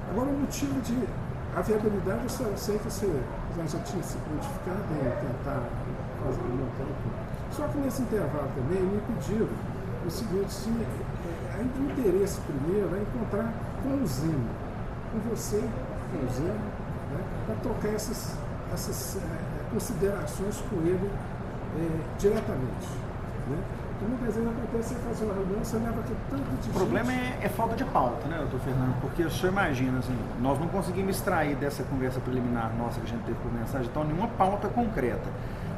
Agora, o motivo de a viabilidade, eu sei que você já tinha se prontificado em tentar fazer montar o plano. Só que nesse intervalo também me pediram o seguinte, se ainda o interesse primeiro é encontrar com o Zema, com você, com o Zema, né, para tocar essas considerações com ele diretamente. Né? Então, muitas vezes acontece você fazer uma reunião, você leva aqui tanto de O problema é falta de pauta, né, doutor Fernando? Porque o senhor imagina, assim, nós não conseguimos extrair dessa conversa preliminar nossa que a gente teve por mensagem, então nenhuma pauta concreta.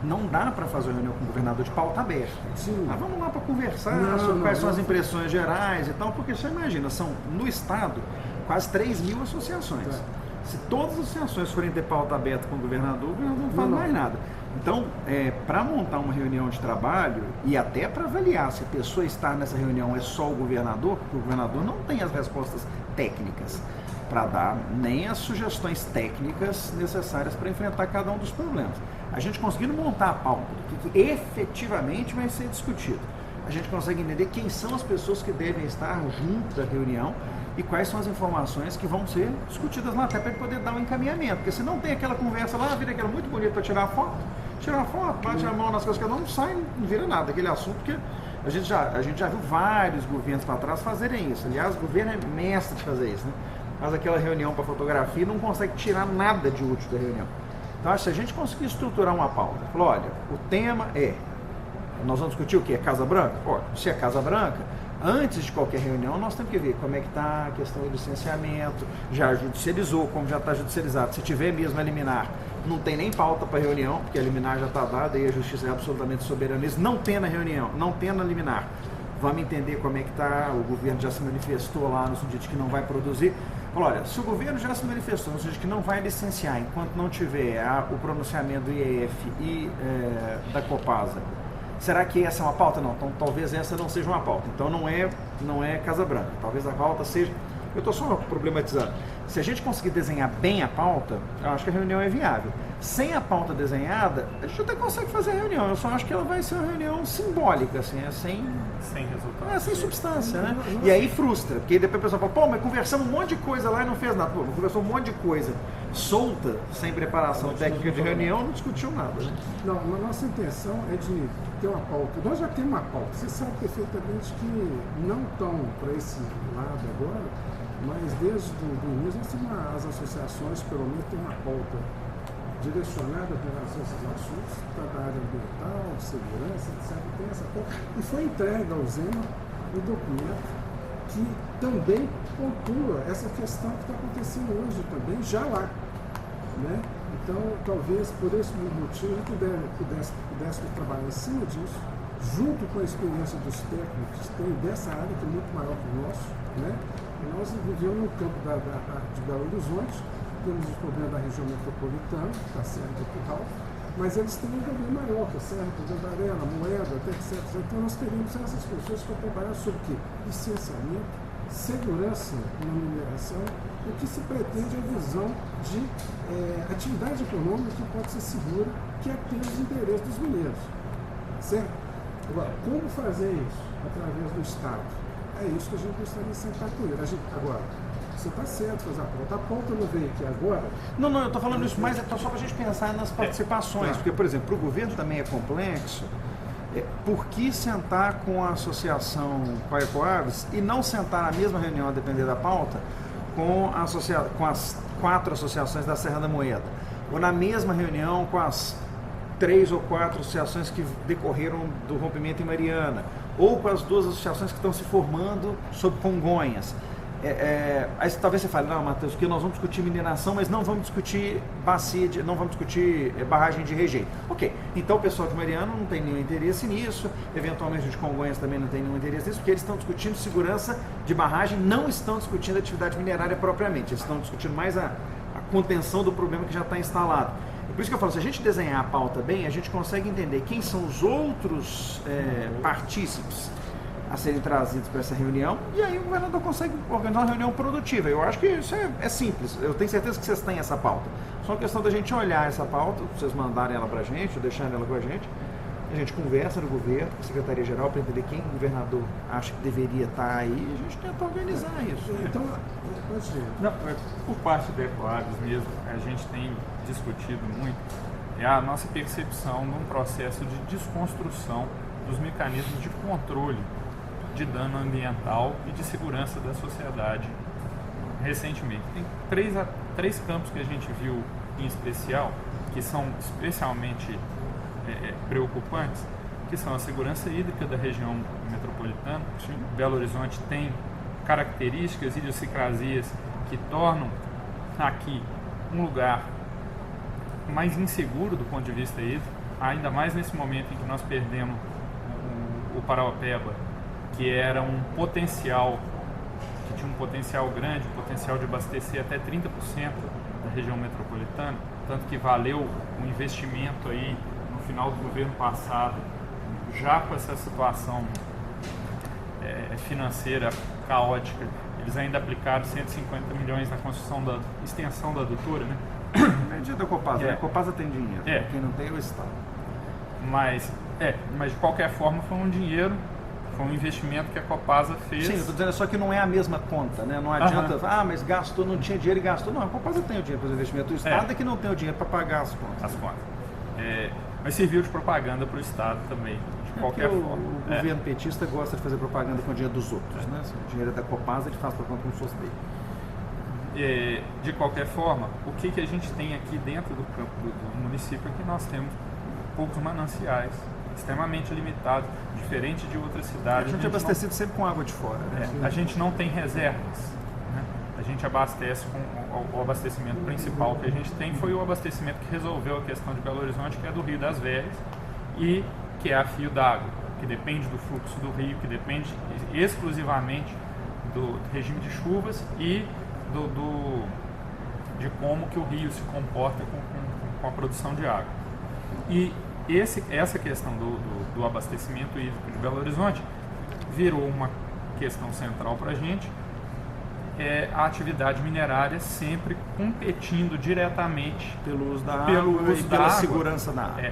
Não dá para fazer uma reunião com o governador de pauta aberta. Sim. Mas vamos lá para conversar sobre quais são as impressões gerais e tal, porque você imagina, são no estado quase 3.000 associações. Tá. Se todas as associações forem ter pauta aberta com o governador não faz mais nada. Então, para montar uma reunião de trabalho e até para avaliar se a pessoa estar nessa reunião é só o governador, porque o governador não tem as respostas técnicas para dar, nem as sugestões técnicas necessárias para enfrentar cada um dos problemas. A gente conseguindo montar a pauta do que efetivamente vai ser discutido, a gente consegue entender quem são as pessoas que devem estar junto da reunião e quais são as informações que vão ser discutidas lá, até para ele poder dar um encaminhamento, porque se não tem aquela conversa lá, vira aquela muito bonita para tirar foto, bate a mão nas coisas que não sai, não vira nada aquele assunto, porque a gente já viu vários governos para trás fazerem isso. Aliás, o governo é mestre de fazer isso, né? Faz aquela reunião para fotografia e não consegue tirar nada de útil da reunião. Então, se a gente conseguir estruturar uma pauta, falar, olha, o tema nós vamos discutir o que? É Casa Branca? Pô, se é Casa Branca, antes de qualquer reunião, nós temos que ver como é que está a questão do licenciamento, já judicializou, como já está judicializado. Se tiver mesmo a liminar, não tem nem pauta para reunião, porque a liminar já está dada e a justiça é absolutamente soberana. Não tem na reunião, não tem na liminar. Vamos entender como é que está, o governo já se manifestou lá no sentido de que não vai produzir. Olha, se o governo já se manifestou no sentido de que não vai licenciar enquanto não tiver o pronunciamento do IEF e da Copasa, será que essa é uma pauta? Não, então talvez essa não seja uma pauta. Então não é Casa Branca, talvez a pauta seja... Eu estou só problematizando. Se a gente conseguir desenhar bem a pauta, eu acho que a reunião é viável. Sem a pauta desenhada, a gente até consegue fazer a reunião. Eu só acho que ela vai ser uma reunião simbólica, assim, sem resultado. Sem substância, né? E aí frustra, porque depois a pessoa fala, pô, mas conversamos um monte de coisa lá e não fez nada. Pô, conversou um monte de coisa solta, sem preparação técnica de reunião, não discutiu nada. Né? Não, a nossa intenção é de ter uma pauta. Nós já temos uma pauta. Você sabe perfeitamente que não estão para esse lado agora, mas desde o início nós temos as associações, pelo menos, tem uma pauta direcionada em relação a esses assuntos, da área ambiental, de segurança, etc. Tem essa pauta. E foi entregue ao Zema um documento que também pontua essa questão que está acontecendo hoje também, já lá. Né? Então, talvez por esse motivo a gente pudesse trabalhar em cima disso, junto com a experiência dos técnicos que tem dessa área, que é muito maior que o nosso. Né? Nós vivemos no campo de Belo Horizonte, temos os problemas da região metropolitana, da Serra do Curral, mas eles têm um problema maior, que é a Serra do Varela, Moeda, até etc. Então nós teríamos essas pessoas para trabalhar sobre o quê? Licenciamento, segurança na mineração, o que se pretende é a visão de atividade econômica que pode ser segura, que atende os interesses dos mineiros. Certo? Agora, como fazer isso? Através do Estado. É isso que a gente gostaria de sentar com ele. Agora, você está certo fazer a pauta. A pauta não veio aqui agora. Não, eu estou falando isso mais só para a gente pensar nas participações, porque, por exemplo, para o governo também é complexo. Por que sentar com a associação Coacoaves e não sentar na mesma reunião, a depender da pauta, com as 4 associações da Serra da Moeda? Ou na mesma reunião com as 3 ou 4 associações que decorreram do rompimento em Mariana? Ou com as 2 associações que estão se formando sob Congonhas? Aí talvez você fale, não, Matheus, que nós vamos discutir mineração, mas não vamos discutir não vamos discutir barragem de rejeito. Ok, então o pessoal de Mariana não tem nenhum interesse nisso, eventualmente o de Congonhas também não tem nenhum interesse nisso, porque eles estão discutindo segurança de barragem, não estão discutindo atividade minerária propriamente, eles estão discutindo mais a contenção do problema que já está instalado. Por isso que eu falo, se a gente desenhar a pauta bem, a gente consegue entender quem são os outros partícipes a serem trazidos para essa reunião, e aí o governador consegue organizar uma reunião produtiva. Eu acho que isso é simples, eu tenho certeza que vocês têm essa pauta. Só uma questão da gente olhar essa pauta, vocês mandarem ela para a gente, ou deixarem ela com a gente, a gente conversa no governo, com a Secretaria-Geral, para entender quem o governador acha que deveria estar aí, e a gente tenta organizar isso. Então, não, por parte da Ecoagros mesmo, a gente tem discutido muito a nossa percepção num processo de desconstrução dos mecanismos de controle de dano ambiental e de segurança da sociedade recentemente. Tem três campos que a gente viu em especial, que são especialmente preocupantes, que são a segurança hídrica da região metropolitana. Belo Horizonte tem características, idiosincrasias que tornam aqui um lugar mais inseguro do ponto de vista hídrico, ainda mais nesse momento em que nós perdemos o Paraopeba, que era um potencial, que tinha um potencial grande, um potencial de abastecer até 30% da região metropolitana, tanto que valeu o investimento aí no final do governo passado, já com essa situação financeira caótica, eles ainda aplicaram 150 milhões na construção da extensão da adutora, né? Medida da Copasa, né? A Copasa tem dinheiro, quem não tem é o Estado. Mas de qualquer forma foi um dinheiro, foi um investimento que a Copasa fez. Sim, eu estou dizendo só que não é a mesma conta, né? Não adianta, mas gastou, não tinha dinheiro e gastou. Não, a Copasa tem o dinheiro para os investimentos, o Estado é que não tem o dinheiro para pagar as contas. Mas serviu de propaganda para o Estado também, de qualquer forma. O governo petista gosta de fazer propaganda com o dinheiro dos outros, né? O dinheiro é da Copasa, ele faz propaganda como se fosse dele. De qualquer forma, o que a gente tem aqui dentro do campo do município é que nós temos poucos mananciais, extremamente limitados, diferente de outras cidades. A gente é abastecido sempre com água de fora. Né? A gente não tem reservas. Né? A gente abastece com o abastecimento principal que a gente tem foi o abastecimento que resolveu a questão de Belo Horizonte, que é do Rio das Velhas, e que é a fio d'água, que depende do fluxo do rio, que depende exclusivamente do regime de chuvas e de como que o rio se comporta com a produção de água. E essa questão do abastecimento hídrico de Belo Horizonte virou uma questão central para a gente, a atividade minerária sempre competindo diretamente pelo uso da água e pela segurança da água.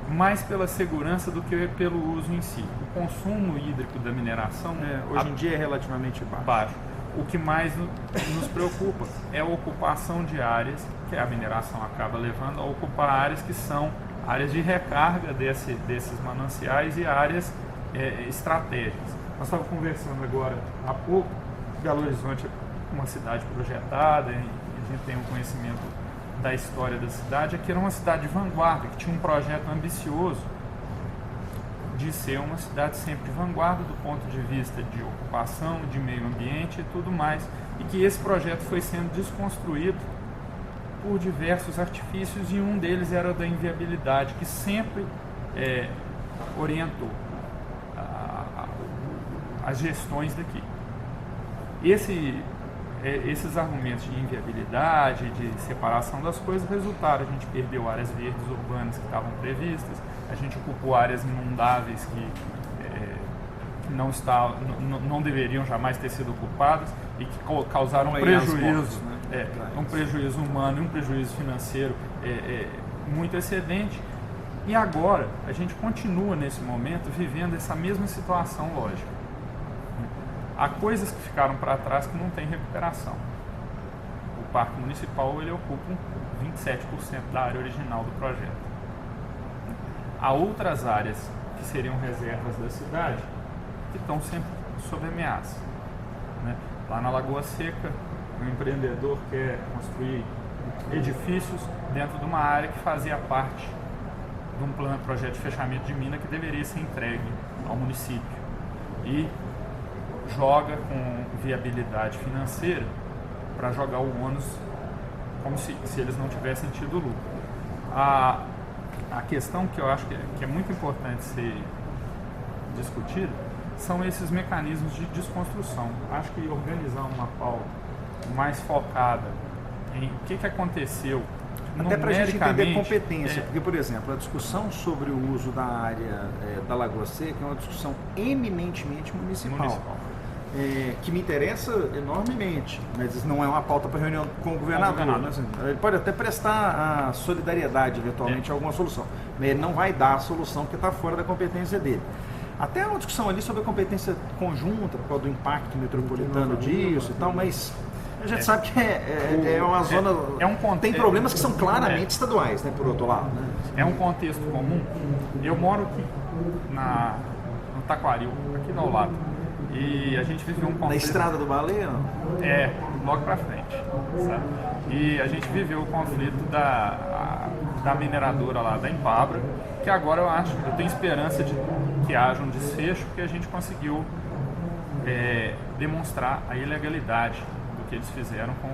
Mais pela segurança do que pelo uso em si. O consumo hídrico da mineração hoje em dia é relativamente baixo. O que mais nos preocupa é a ocupação de áreas, que a mineração acaba levando a ocupar áreas que são áreas de recarga desses mananciais e áreas estratégicas. Nós estávamos conversando agora há pouco, Belo Horizonte é uma cidade projetada, e a gente tem um conhecimento da história da cidade, aqui era uma cidade de vanguarda, que tinha um projeto ambicioso de ser uma cidade sempre de vanguarda do ponto de vista de ocupação, de meio ambiente e tudo mais, e que esse projeto foi sendo desconstruído por diversos artifícios, e um deles era o da inviabilidade, que sempre orientou as gestões daqui. Esses argumentos de inviabilidade, de separação das coisas, resultaram. A gente perdeu áreas verdes urbanas que estavam previstas, a gente ocupou áreas inundáveis que não deveriam jamais ter sido ocupadas e que causaram um prejuízo, um prejuízo humano e um prejuízo financeiro muito excedente. E agora a gente continua nesse momento vivendo essa mesma situação lógica. Há coisas que ficaram para trás que não tem recuperação. O Parque Municipal ele ocupa 27% da área original do projeto. Há outras áreas que seriam reservas da cidade que estão sempre sob ameaça. Né? Lá na Lagoa Seca, um empreendedor quer construir edifícios dentro de uma área que fazia parte de um plano, projeto de fechamento de mina que deveria ser entregue ao município. E joga com viabilidade financeira para jogar o ônus como se eles não tivessem tido lucro. A questão que eu acho que é muito importante ser discutida são esses mecanismos de desconstrução. Acho que organizar uma pauta mais focada em o que aconteceu até para a gente entender competência, porque, por exemplo, a discussão sobre o uso da área da Lagoa Seca é uma discussão eminentemente municipal. que me interessa enormemente, mas não é uma pauta para reunião com o governador. Né? Assim, ele pode até prestar a solidariedade eventualmente a alguma solução, mas ele não vai dar a solução porque está fora da competência dele. Até uma discussão ali sobre a competência conjunta, por causa do impacto metropolitano disso e tal, mas a gente sabe que é uma zona... tem problemas que são claramente estaduais, né, por outro lado. Né? É um contexto comum. Eu moro aqui no Taquaril, aqui do lado. E a gente viveu um conflito... Na Estrada do Baleia? Logo pra frente, sabe? E a gente viveu o conflito da mineradora lá, da Empabra, que agora eu tenho esperança de que haja um desfecho, porque a gente conseguiu demonstrar a ilegalidade do que eles fizeram com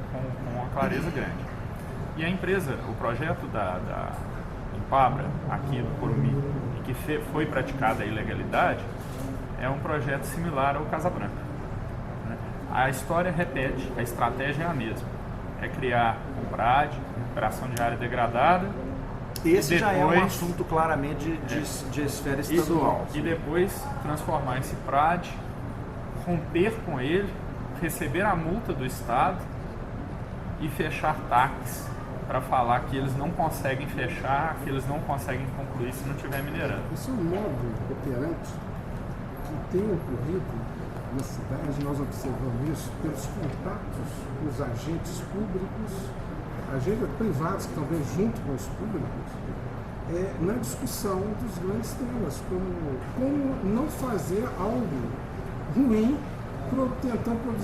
uma clareza grande. E a empresa, o projeto da Empabra, aqui do Curumim, e que foi praticada a ilegalidade, é um projeto similar ao Casa Branca. Né? A história repete, a estratégia é a mesma. É criar um PRAD, recuperação de área degradada. Esse já é um assunto claramente de esfera estadual. E depois transformar esse PRAD, romper com ele, receber a multa do Estado e fechar TACs para falar que eles não conseguem fechar, que eles não conseguem concluir se não estiver minerando. Isso é um modo operante que tem ocorrido na cidade, nós observamos isso pelos contatos com os agentes públicos, agentes privados que também junto com os públicos, na discussão dos grandes temas, como não fazer algo ruim tentando produzir